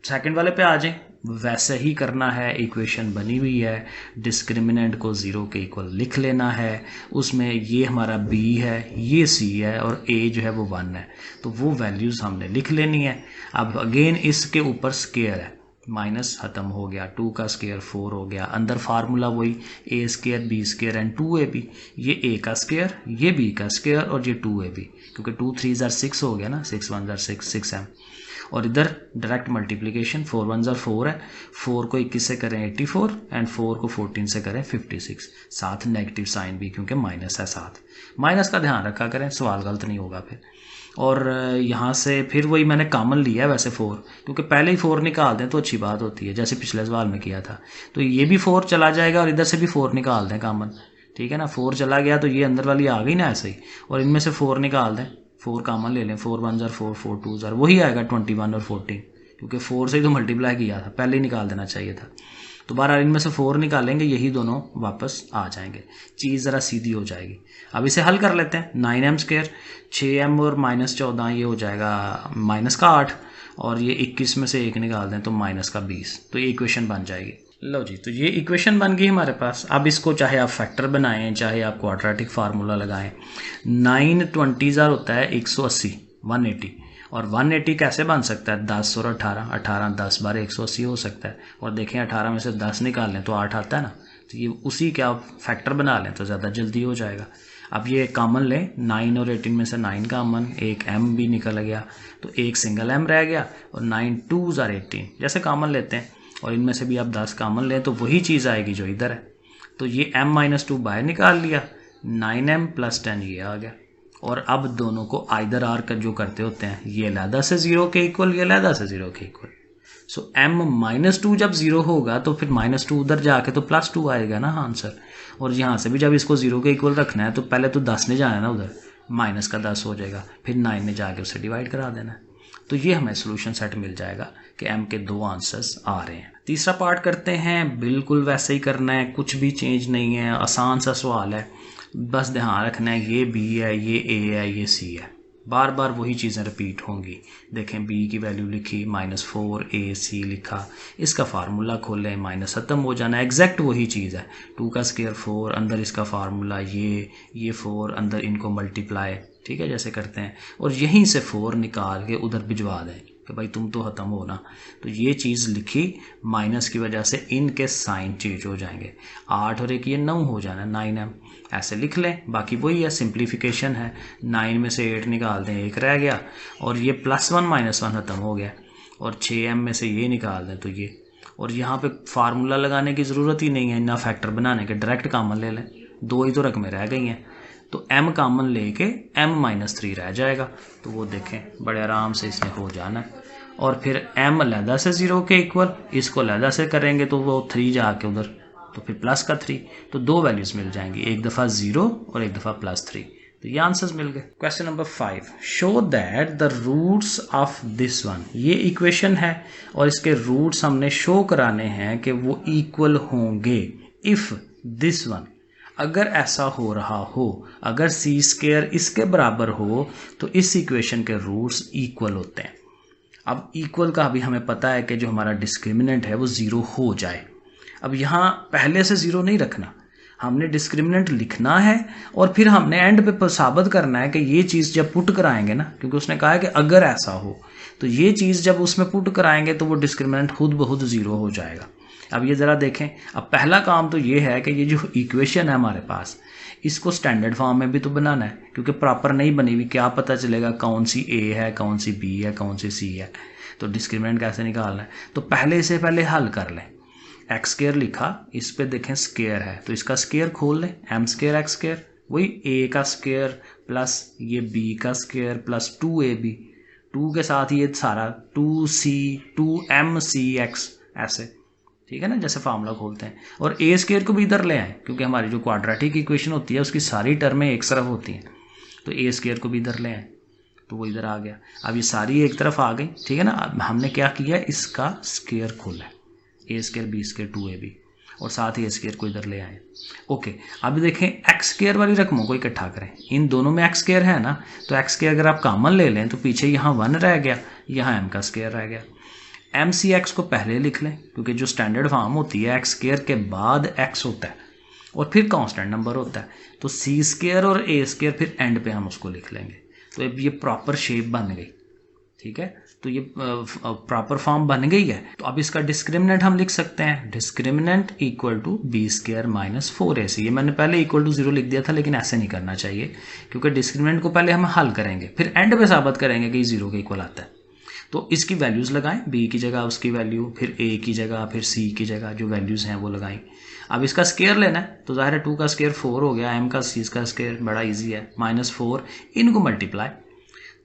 सेकंड वाले पे आ जाएं, वैसे ही करना है, इक्वेशन बनी हुई है, डिस्क्रिमिनेंट को 0 के इक्वल लिख लेना है, उसमें ये हमारा b है, ये c है और a जो है वो 1 है, तो वो वैल्यूज़ हमने लिख लेनी है। अब अगेन इसके ऊपर स्क्वायर है, माइनस ख़त्म हो गया, 2 का स्क्वायर 4 हो गया, अंदर फार्मूला वही a² b² एंड 2ab, ये a का स्क्वायर, ये b का स्क्वायर और ये 2ab, क्योंकि 2 3 6 हो गया ना, 6 1 6 6m, और इधर डायरेक्ट मल्टीप्लिकेशन 4 1 4 है, 4 को 21 से करें 84 एंड 4 को 14 से करें 56, साथ नेगेटिव साइन भी क्योंकि माइनस है साथ, माइनस का ध्यान रखा करें, सवाल गलत नहीं होगा फिर। और यहाँ से फिर वही मैंने कॉमन लिया है वैसे 4, क्योंकि पहले ही 4 निकाल दें तो अच्छी बात होती है, जैसे पिछले सवाल में किया था। तो ये भी 4 चला जाएगा और इधर से भी 4 निकाल दें कॉमन, ठीक है ना, 4 चला गया तो ये अंदर वाली आ गई ना ऐसे ही, और इनमें से 4 निकाल दें, 4 कॉमन ले लें, 4 1 4 4 2 वही आएगा 21 और 14, क्योंकि 4 से ही तो मल्टीप्लाई किया था, पहले ही निकाल देना चाहिए था। तो बारह इनमें से 4 निकालेंगे, यही दोनों वापस आ जाएंगे, चीज़ ज़रा सीधी हो जाएगी। अब इसे हल कर लेते हैं, 9m² 6m और -14 ये हो जाएगा -8, और ये 21 में से 1 निकाल दें तो -20, तो ये इक्वेशन बन जाएगी। लो जी, तो ये इक्वेशन बन गई हमारे पास। अब इसको चाहे आप फैक्टर बनाएं, चाहे आप क्वाड्रेटिक फार्मूला लगाएं। 9 20 होता है 180 180, और 180 कैसे बन सकता है, 10 और 18, 18 10 बार 180 हो सकता है, और देखें 18 में से 10 निकाल लें तो 8 आता है ना, तो ये उसी के आप फैक्टर बना लें तो ज़्यादा जल्दी हो जाएगा। अब ये कॉमन लें, 9 और 18 में से 9 कॉमन, एक m भी निकल गया तो एक सिंगल m रह गया, और 9 2 18 जैसे कॉमन लेते हैं, और इनमें से भी आप 10 कॉमन लें तो वही चीज़ आएगी जो इधर है। तो ये m-2 बाहर निकाल लिया, 9m + 10 ये आ गया। और अब दोनों को आइदर आर का जो करते होते हैं, ये अलहदा से 0 के इक्वल, ये अलहदा से 0 के इक्वल। सो m-2 जब 0 होगा तो फिर -2 उधर जाके तो +2 आएगा ना आंसर, और यहाँ से भी जब इसको 0 के इक्वल रखना है तो पहले तो 10 ने जाना है ना उधर, माइनस का 10 हो जाएगा, फिर 9 ने जाके उसे डिवाइड करा देना है। तो ये हमें सोल्यूशन सेट मिल जाएगा कि m के 2 आंसर्स आ रहे हैं। तीसरा पार्ट करते हैं, बिल्कुल वैसे ही करना है, कुछ भी चेंज नहीं है, आसान सा सवाल है, बस ध्यान रखना है ये b है, ये a है, ये c है, बार बार वही चीज़ें रिपीट होंगी। देखें b की वैल्यू लिखी, -4 ac लिखा, इसका फार्मूला खोलें, माइनस ख़त्म हो जाना, एग्जैक्ट वही चीज़ है। 2 का स्क्वायर 4, अंदर इसका फार्मूला ये 4, अंदर इनको मल्टीप्लाई, ठीक है, जैसे करते हैं, और यहीं से 4 निकाल के उधर भिजवा दें कि भाई तुम तो ख़त्म हो ना। तो ये चीज़ लिखी, माइनस की वजह से इनके साइन चेंज हो जाएंगे, 8 और 1 ये 9 हो जाना, 9m ऐसे लिख लें, बाकी वही है, सिंप्लीफिकेशन है। 9 में से 8 निकाल दें, 1 रह गया, और ये +1 -1 ख़त्म हो गया, और 6m में से ये निकाल दें तो ये, और यहाँ पे फार्मूला लगाने की ज़रूरत ही नहीं है, ना फैक्टर बनाने के, डायरेक्ट कॉमन ले लें, 2 ही तो रकमें रह गई हैं। तो m कॉमन लेके m-3 रह जाएगा। तो वो देखें बड़े आराम से इसने हो जाना है। और फिर m अलहदा से 0 के इक्वल, इसको अलहदा से करेंगे तो वो 3 जाके उधर, तो फिर प्लस का 3, तो दो वैल्यूज मिल जाएंगी, एक दफ़ा 0 और एक दफ़ा +3। तो ये आंसर्स मिल गए। Question number 5, show that the roots of this one. ये इक्वेशन है और इसके रूट्स हमने शो कराने हैं कि वो इक्वल होंगे इफ़ दिस वन, अगर ऐसा हो रहा हो, अगर c² इसके बराबर हो तो इस इक्वेशन के रूट्स इक्वल होते हैं। अब इक्वल का भी हमें पता है कि जो हमारा डिस्क्रिमिनेंट है वो 0 हो जाए। अब यहाँ पहले से 0 नहीं रखना, हमने डिस्क्रिमिनेंट लिखना है और फिर हमने एंड पे साबित करना है कि ये चीज़ जब पुट कराएंगे ना, क्योंकि उसने कहा है कि अगर ऐसा हो, तो ये चीज़ जब उसमें पुट कराएंगे तो वो डिस्क्रिमिनेंट खुद ब खुद 0 हो जाएगा। अब ये ज़रा देखें, अब पहला काम तो ये है कि ये जो इक्वेशन है हमारे पास, इसको स्टैंडर्ड फॉर्म में भी तो बनाना है, क्योंकि प्रॉपर नहीं बनी हुई, क्या पता चलेगा कौन सी ए है, कौन सी बी है, कौन सी सी है। तो डिस्क्रिमिनेंट कैसे निकालना है, तो पहले से पहले हल कर लें। x² लिखा, इस पे देखें स्क्वायर है, तो इसका स्क्वायर खोल लें, m² x², वही a का स्क्वायर प्लस ये b का स्क्वायर प्लस 2ab, 2 के साथ ये सारा 2c 2mcx, ऐसे, ठीक है ना, जैसे फार्मूला खोलते हैं। और a² को भी इधर ले आए, क्योंकि हमारी जो क्वाड्रेटिक इक्वेशन होती है उसकी सारी टर्में एक तरफ होती हैं, तो a² को भी इधर ले आए, तो वो इधर आ गया। अब ये सारी एक तरफ आ गई, ठीक है ना। अब हमने क्या किया, इसका स्क्वायर खोला, a² b² 2ab, और साथ ही a² को इधर ले आए। ओके, अब देखें x² वाली रकमों को इकट्ठा करें, इन दोनों में x² है ना, तो x² अगर आप कॉमन ले लें तो पीछे यहाँ 1 रह गया, यहाँ m का स्क्वायर रह गया। mcx को पहले लिख लें, क्योंकि जो स्टैंडर्ड फॉर्म होती है x² के बाद x होता है और फिर कांस्टेंट नंबर होता है, तो c² और a² फिर एंड पे हम उसको लिख लेंगे। तो ये प्रॉपर शेप बन गई, ठीक है, तो ये प्रॉपर फॉर्म बन गई है। तो अब इसका डिस्क्रिमिनेंट हम लिख सकते हैं, discriminant equal to b² - 4ac। ये मैंने पहले इक्वल टू 0 लिख दिया था, लेकिन ऐसे नहीं करना चाहिए, क्योंकि डिस्क्रिमिनेंट को पहले हम हल करेंगे, फिर एंड पे साबित करेंगे कि 0 के इक्वल आता है। तो इसकी वैल्यूज़ लगाएं, b की जगह उसकी वैल्यू, फिर a की जगह, फिर c की जगह जो वैल्यूज़ हैं वो लगाएं। अब इसका स्क्वायर लेना है, तो ज़ाहिर है 2 का स्क्वायर 4 हो गया, m का c का स्क्वायर बड़ा इजी है, -4, इनको मल्टीप्लाई,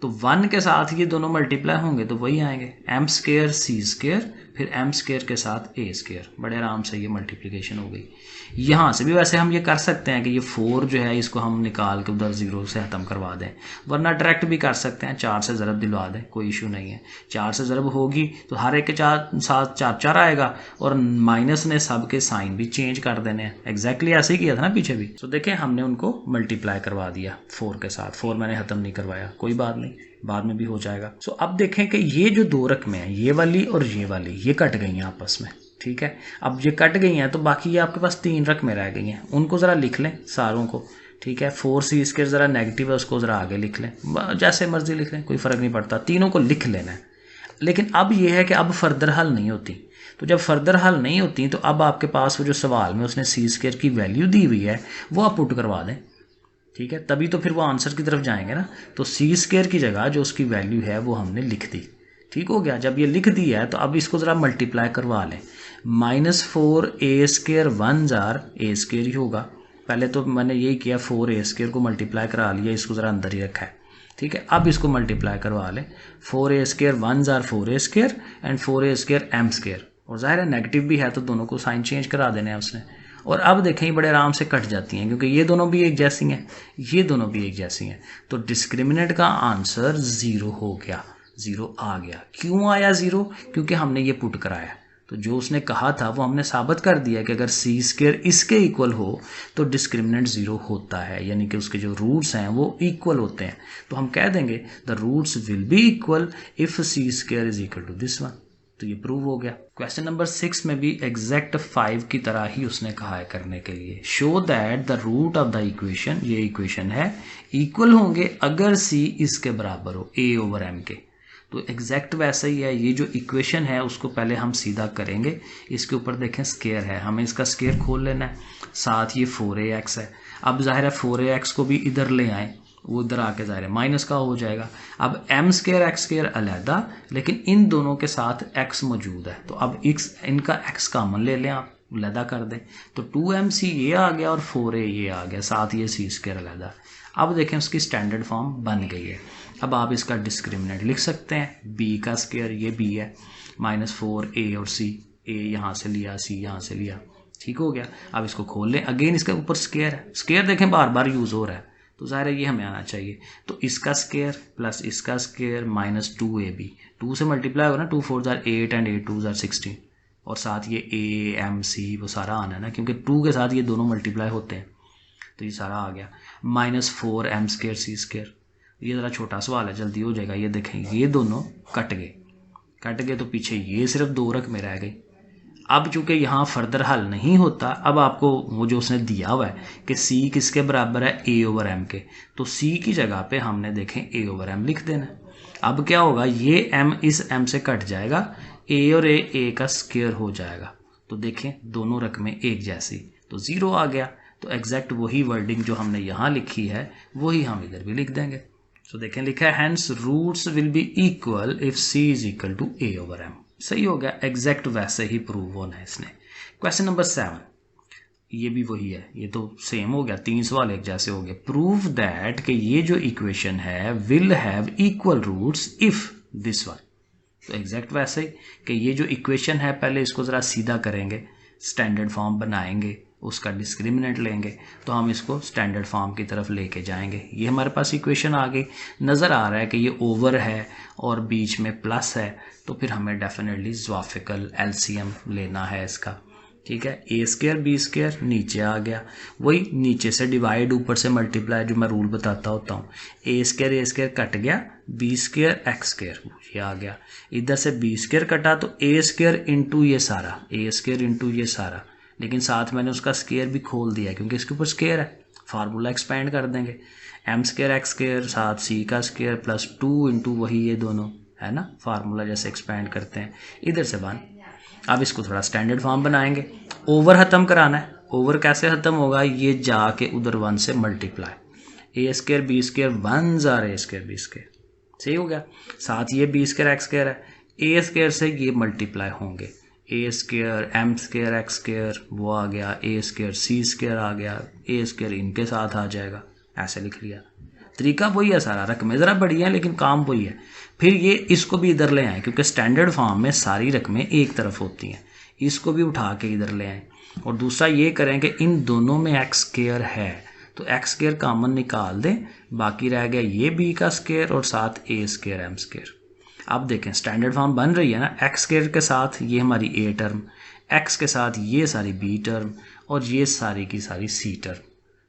तो 1 के साथ ये दोनों मल्टीप्लाई होंगे तो वही आएंगे, m² c², फिर m² के साथ a², बड़े आराम से ये मल्टीप्लिकेशन हो गई। यहाँ से भी वैसे हम ये कर सकते हैं कि ये 4 जो है इसको हम निकाल के उधर 0 से ख़त्म करवा दें, वरना डायरेक्ट भी कर सकते हैं, 4 से ज़रब दिलवा दें, कोई इशू नहीं है। 4 से ज़रब होगी तो हर एक के साथ 4 आएगा, और माइनस ने सब के साइन भी चेंज कर देने हैं, एग्जैक्टली ऐसे ही किया था ना पीछे भी। तो देखें हमने उनको मल्टीप्लाई करवा दिया 4 के साथ, 4 मैंने ख़त्म नहीं करवाया, कोई बात नहीं, बाद में भी हो जाएगा। सो अब देखें कि ये जो 2 रकमें हैं, ये वाली और ये वाली, ये कट गई हैं आपस में, ठीक है। अब ये कट गई हैं तो बाकी ये आपके पास 3 रकमें रह गई हैं, उनको ज़रा लिख लें सारों को, ठीक है। 4c² ज़रा नेगेटिव है, उसको ज़रा आगे लिख लें, जैसे मर्जी लिख लें, कोई फ़र्क नहीं पड़ता, तीनों को लिख लेना है। लेकिन अब ये है कि अब फर्दर हल नहीं होती, तो जब फर्दर हल नहीं होती तो अब आपके पास वो जो सवाल में उसने c² की वैल्यू दी हुई है वो आप पुट करवा दें, ठीक है, तभी तो फिर वो आंसर की तरफ जाएंगे ना। तो c² की जगह जो उसकी वैल्यू है वो हमने लिख दी, ठीक हो गया। जब ये लिख दी है तो अब इसको ज़रा मल्टीप्लाई करवा लें, -4a² 1 जार a² ही होगा, पहले तो मैंने यही किया, 4a² को मल्टीप्लाई करा लिया, इसको ज़रा अंदर ही रखा है, ठीक है। अब इसको मल्टीप्लाई करवा लें, 4a² 1 jar 4a² and 4a² m², और ज़ाहिर है नेगेटिव भी है तो दोनों को साइन चेंज करा देने हैं उसने। और अब देखें ये बड़े आराम से कट जाती हैं, क्योंकि ये दोनों भी एक जैसी हैं, ये दोनों भी एक जैसी हैं, तो डिस्क्रिमिनेंट का आंसर 0 हो गया, 0 आ गया। क्यों आया 0? क्योंकि हमने ये पुट कराया, तो जो उसने कहा था वो हमने साबित कर दिया कि अगर c² इसके इक्वल हो तो डिस्क्रिमिनेंट 0 होता है, यानी कि उसके जो रूट्स हैं वो इक्वल होते हैं। तो हम कह देंगे the roots will be equal if c² is equal to this one, तो ये प्रूव हो गया। क्वेश्चन नंबर 6 में भी एग्जैक्ट 5 की तरह ही उसने कहा है करने के लिए, show that the root of the equation, ये इक्वेशन है, इक्वल होंगे अगर c इसके बराबर हो a/m के। तो एग्जैक्ट वैसा ही है, ये जो इक्वेशन है उसको पहले हम सीधा करेंगे, इसके ऊपर देखें स्क्वायर है, हमें इसका स्क्वायर खोल लेना है, साथ ये 4ax है। अब जाहिर है 4ax को भी इधर ले आए, वो इधर आके ज़ाहिर है माइनस का हो जाएगा। अब m² x² अलहदा, लेकिन इन दोनों के साथ x मौजूद है, तो अब इनका x कॉमन ले लें, आप अलहदा कर दें, तो 2mc ये आ गया और 4a ये आ गया, साथ ये c² अलहदा। अब देखें उसकी स्टैंडर्ड फॉर्म बन गई है। अब आप इसका डिस्क्रिमिनेंट लिख सकते हैं, बी का स्क्वायर, ये बी है, -4 a और c, a यहाँ से लिया, c यहाँ से लिया, ठीक हो गया। अब इसको खोल लें, अगेन इसके ऊपर स्क्वायर है, स्क्वायर देखें बार बार यूज़ हो रहा है, तो ज़ाहिर है ये हमें आना चाहिए। तो इसका स्क्वायर प्लस इसका स्क्वायर -2ab, 2 से मल्टीप्लाई होगा ना, 2 4 जार 8 एंड 8 2 जार 16, और साथ ये a m c वो सारा आना है ना, क्योंकि 2 के साथ ये दोनों मल्टीप्लाई होते हैं, तो ये सारा आ गया। -4m² c², ये ज़रा छोटा सवाल है, जल्दी हो जाएगा। ये देखें ये दोनों कट गए, तो पीछे ये सिर्फ 2 रकमें रह गई। अब चूंकि यहाँ फर्दर हल नहीं होता, अब आपको वो जो उसने दिया हुआ है कि c किसके बराबर है, a/m के, तो c की जगह पे हमने देखें a/m लिख देना। अब क्या होगा, ये m इस m से कट जाएगा, a और a का स्क्वायर हो जाएगा, तो देखें दोनों रकमें एक जैसी, तो 0 आ गया। तो एग्जैक्ट वही वर्डिंग जो हमने यहाँ लिखी है वही हम इधर भी लिख देंगे। तो देखें लिखा है hence roots will be equal if c is equal to a/m। सही हो गया, एग्जैक्ट वैसे ही प्रूव होना है इसने। क्वेश्चन नंबर 7, ये भी वही है, ये तो सेम हो गया, 3 सवाल एक जैसे हो गए। प्रूव दैट कि ये जो इक्वेशन है will have equal roots if this one. तो एग्जैक्ट वैसे ही कि ये जो इक्वेशन है, पहले इसको ज़रा सीधा करेंगे, स्टैंडर्ड फॉर्म बनाएंगे, उसका डिस्क्रिमिनेंट लेंगे, तो हम इसको स्टैंडर्ड फॉर्म की तरफ लेके जाएंगे। ये हमारे पास इक्वेशन आ गई, नज़र आ रहा है कि ये ओवर है और बीच में प्लस है, तो फिर हमें डेफिनेटली ज़्वाफिकल एलसीएम लेना है इसका, ठीक है। a² b² नीचे आ गया, वही नीचे से डिवाइड ऊपर से मल्टीप्लाई, जो मैं रूल बताता होता हूँ। a² कट गया, b² x², ये आ गया। इधर से b² कटा तो a² इंटू ये सारा, a² इंटू ये सारा, लेकिन साथ मैंने उसका स्क्वायर भी खोल दिया क्योंकि इसके ऊपर स्क्वायर है, फार्मूला एक्सपेंड कर देंगे, m² x² साथ c का स्क्वायर प्लस 2 इंटू वही ये दोनों है ना, फार्मूला जैसे एक्सपेंड करते हैं, इधर से बन। अब इसको थोड़ा स्टैंडर्ड फॉर्म बनाएंगे, ओवर ख़त्म कराना है। ओवर कैसे ख़त्म होगा, ये जाके उधर 1 से multiply, a² b² 1 jar a² b², सही हो गया। साथ ये b² x² है, a² से ये मल्टीप्लाई होंगे, a² m² x² वो आ गया, a² c² आ गया, a² इनके साथ आ जाएगा, ऐसे लिख लिया। तरीका वही है सारा, रकमें ज़रा बड़ी हैं लेकिन काम वही है। फिर ये इसको भी इधर ले आए, क्योंकि स्टैंडर्ड फॉर्म में सारी रकमें एक तरफ होती हैं, इसको भी उठा के इधर ले आए। और दूसरा ये करें कि इन दोनों में x² है, तो x² कॉमन निकाल दें, बाकी रह गया ये b का स्क्वायर और साथ a² m²। अब देखें स्टैंडर्ड फॉर्म बन रही है ना, x² के साथ ये हमारी a टर्म, x के साथ ये सारी b टर्म और ये सारी की सारी c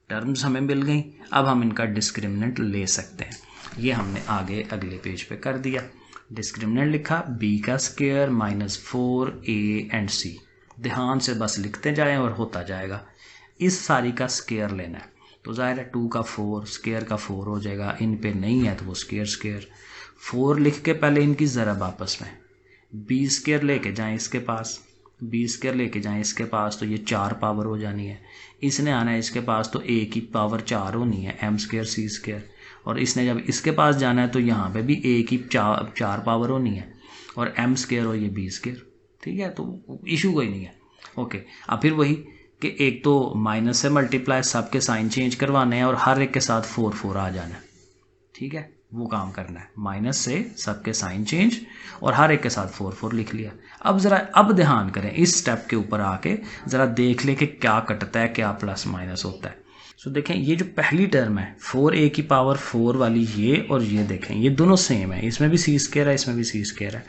टर्म्स हमें मिल गई। अब हम इनका डिस्क्रिमिनेंट ले सकते हैं, ये हमने आगे अगले पेज पे कर दिया। डिस्क्रिमिनेंट लिखा b का स्क्वायर -4a एंड c, ध्यान से बस लिखते जाएं और होता जाएगा। इस सारी का स्क्वायर लेना है, तो ज़ाहिर है 2 का 4 स्क्वायर का 4 हो जाएगा, इन पे नहीं है तो वो स्क्वायर 4 लिख के पहले इनकी ज़रब आपस में, b² लेके जाएं इसके पास, b² लेके जाएं इसके पास, तो ये 4 पावर हो जानी है। इसने आना है इसके पास तो a की पावर 4 होनी है, m² c², और इसने जब इसके पास जाना है तो यहाँ पे भी a की 4 पावर होनी है और m² और ये b², ठीक है, तो इशू कोई नहीं है। ओके, अब फिर वही कि एक तो माइनस से मल्टीप्लाई, सबके साइन चेंज करवाने हैं और हर एक के साथ 4 4 आ जाना है, ठीक है, वो काम करना है। माइनस से सबके साइन चेंज और हर एक के साथ 4 4 लिख लिया। अब ध्यान करें इस स्टेप के ऊपर आके ज़रा देख ले कि क्या कटता है, क्या प्लस माइनस होता है। सो देखें ये जो पहली टर्म है 4a की पावर 4 वाली, ये और ये देखें ये दोनों सेम है, इसमें भी c² है इसमें भी c² है,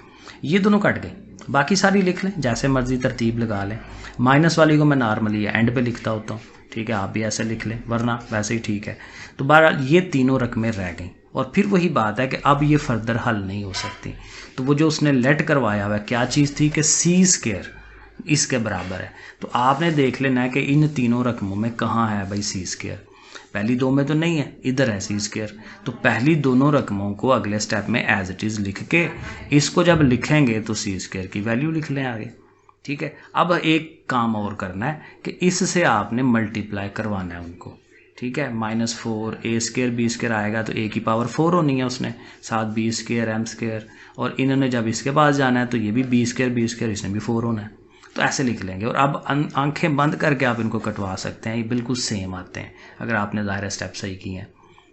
ये दोनों कट गए, बाकी सारी लिख लें, जैसे मर्जी तरतीब लगा लें। माइनस वाली को मैं नॉर्मली एंड पे लिखता होता हूँ, ठीक है, आप भी ऐसे लिख लें वरना वैसे ही ठीक है। तो बहरहाल ये तीनों रकमें रह गई, और फिर वही बात है कि अब ये फर्दर हल नहीं हो सकती। तो वो जो उसने लेट करवाया हुआ क्या चीज़ थी कि c² इसके बराबर है, तो आपने देख लेना है कि इन तीनों रकमों में कहाँ है भाई c²। पहली दो में तो नहीं है, इधर है c², तो पहली दोनों रकमों को अगले स्टेप में एज इट इज़ लिख के इसको जब लिखेंगे तो c² की वैल्यू लिख लें आगे, ठीक है। अब एक काम और करना है कि इससे आपने मल्टीप्लाई करवाना है उनको, ठीक है। -4 a² b² आएगा तो a की पावर 4 होनी है उसने, साथ b² m², और इन्होंने जब इसके पास जाना है तो ये भी b² इसने भी 4 होना है, तो ऐसे लिख लेंगे। और अब आंखें बंद करके आप इनको कटवा सकते हैं, ये बिल्कुल सेम आते हैं अगर आपने ज़ाहिर स्टेप सही किए हैं।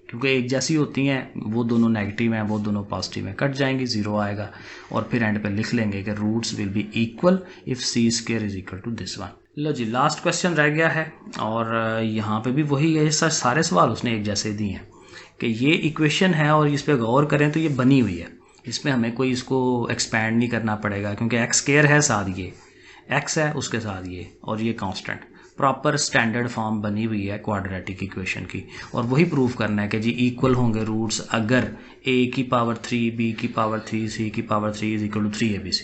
क्योंकि एक जैसी होती हैं, वो दोनों नेगेटिव हैं, वो दोनों पॉजिटिव हैं, कट जाएंगी, 0 आएगा। और फिर एंड पे लिख लेंगे कि roots will be equal if c square is equal to this one. लो जी, लास्ट क्वेश्चन रह गया है और यहाँ पे भी वही है, सारे सवाल उसने एक जैसे दिए हैं कि ये इक्वेशन है और इस पर गौर करें तो ये बनी हुई है, इसमें हमें कोई इसको एक्सपैंड नहीं करना पड़ेगा क्योंकि एक्स स्क्वायर है, साथ ये एक्स है, उसके साथ ये और ये कांस्टेंट, प्रॉपर स्टैंडर्ड फॉर्म बनी हुई है क्वाड्रेटिक इक्वेशन की। और वही प्रूफ करना है कि जी इक्वल होंगे रूट्स अगर a की पावर 3 b की पावर 3 c की power 3 is equal to 3abc।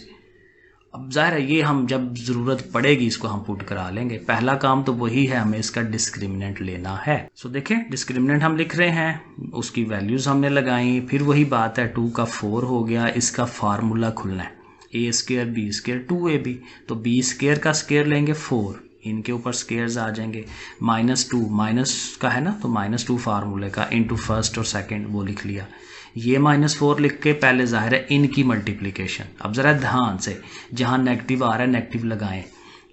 अब जाहिर है ये हम जब ज़रूरत पड़ेगी इसको हम पुट करा लेंगे। पहला काम तो वही है, हमें इसका डिस्क्रिमिनेंट लेना है। सो देखें, डिस्क्रिमिनेंट हम लिख रहे हैं, उसकी वैल्यूज़ हमने लगाई, फिर वही बात है 2 का 4 हो गया, इसका फार्मूला खुलना है a square b square 2ab। तो b स्क्वायर का स्क्वायर लेंगे 4, इनके ऊपर स्क्वायर्स आ जाएंगे, -2 माइनस का है ना, तो -2 फार्मूले का इंटू फर्स्ट और सेकंड वो लिख लिया। ये -4 लिख के पहले जाहिर है इनकी मल्टीप्लिकेशन। अब ज़रा ध्यान से, जहाँ नेगेटिव आ रहा है नेगेटिव लगाएं।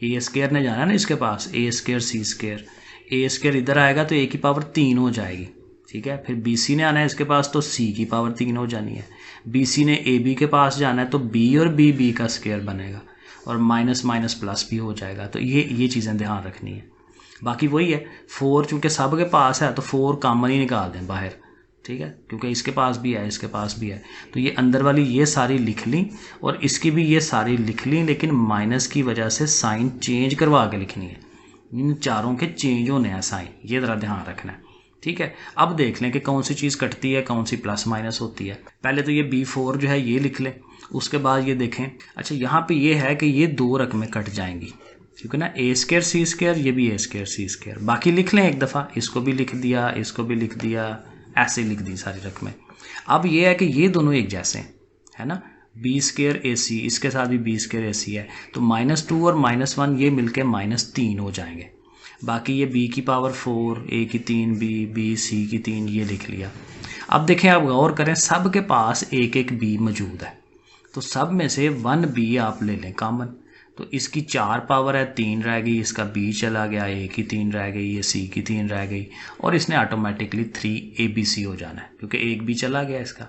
ए स्क्वायर ने जाना है ना इसके पास, a square c square, a square इधर आएगा तो a की पावर 3 हो जाएगी, ठीक है। फिर bc ने आना है इसके पास तो c की पावर 3 हो जानी है। bc ने ab के पास जाना है तो b और b का स्क्वायर बनेगा और माइनस माइनस प्लस भी हो जाएगा। तो ये चीज़ें ध्यान रखनी है। बाकी वही है, 4 चूँकि सब के पास है तो 4 कॉमन ही निकाल दें बाहर, ठीक है, क्योंकि इसके पास भी है, इसके पास भी है। तो ये अंदर वाली ये सारी लिख ली और इसकी भी ये सारी लिख ली, लेकिन माइनस की वजह से साइन चेंज करवा के लिखनी है। इन चारों के चेंज होने हैं साइन, ये ज़रा ध्यान रखना है, ठीक है। अब देख लें कि कौन सी चीज़ कटती है, कौन सी प्लस माइनस होती है। पहले तो ये b4 जो है ये लिख लें, उसके बाद ये देखें, अच्छा यहाँ पे ये है कि ये 2 रकमें कट जाएंगी, ठीक है ना, a स्क्वायर c स्क्वायर, ये भी a स्क्वायर c स्क्वायर। बाकी लिख लें एक दफ़ा, इसको भी लिख दिया, इसको भी लिख दिया, ऐसे लिख दी सारी रकमें। अब ये है कि ये दोनों एक जैसे हैं, है ना, b स्क्वायर ac, इसके साथ भी b स्क्वायर ac है, तो -2 और -1 ये मिलके -3 हो जाएंगे। बाकी ये b की पावर 4, a की 3 b c की 3 ये लिख लिया। अब देखें, आप गौर करें, सब के पास एक एक b मौजूद है, तो सब में से 1b आप ले लें कॉमन, तो इसकी 4 पावर है, 3 रह गई, इसका b चला गया, a की 3 रह गई, ये c की 3 रह गई और इसने ऑटोमेटिकली 3abc हो जाना है क्योंकि एक b चला गया इसका।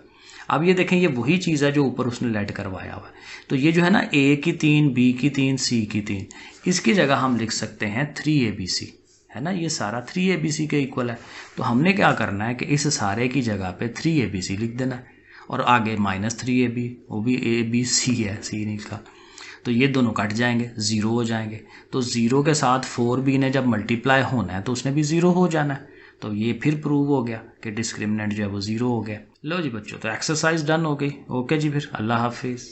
अब ये देखें, ये वही चीज़ है जो ऊपर उसने लेट करवाया हुआ है। तो ये जो है ना, a की 3 b की 3 c की 3, इसकी जगह हम लिख सकते हैं 3abc, है ना, ये सारा 3abc के इक्वल है। तो हमने क्या करना है कि इस सारे की जगह पे 3abc लिख देना है और आगे -3ab, वो भी abc है, c नहीं का, तो ये दोनों कट जाएंगे, 0 हो जाएंगे। तो 0 के साथ 4b ने जब मल्टीप्लाई होना है तो उसने भी 0 हो जाना है। तो ये फिर प्रूव हो गया कि डिस्क्रिमिनेंट जो है वो 0 हो गया। लो जी बच्चों, तो एक्सरसाइज डन हो गई। ओके जी, फिर अल्लाह हाफिज़।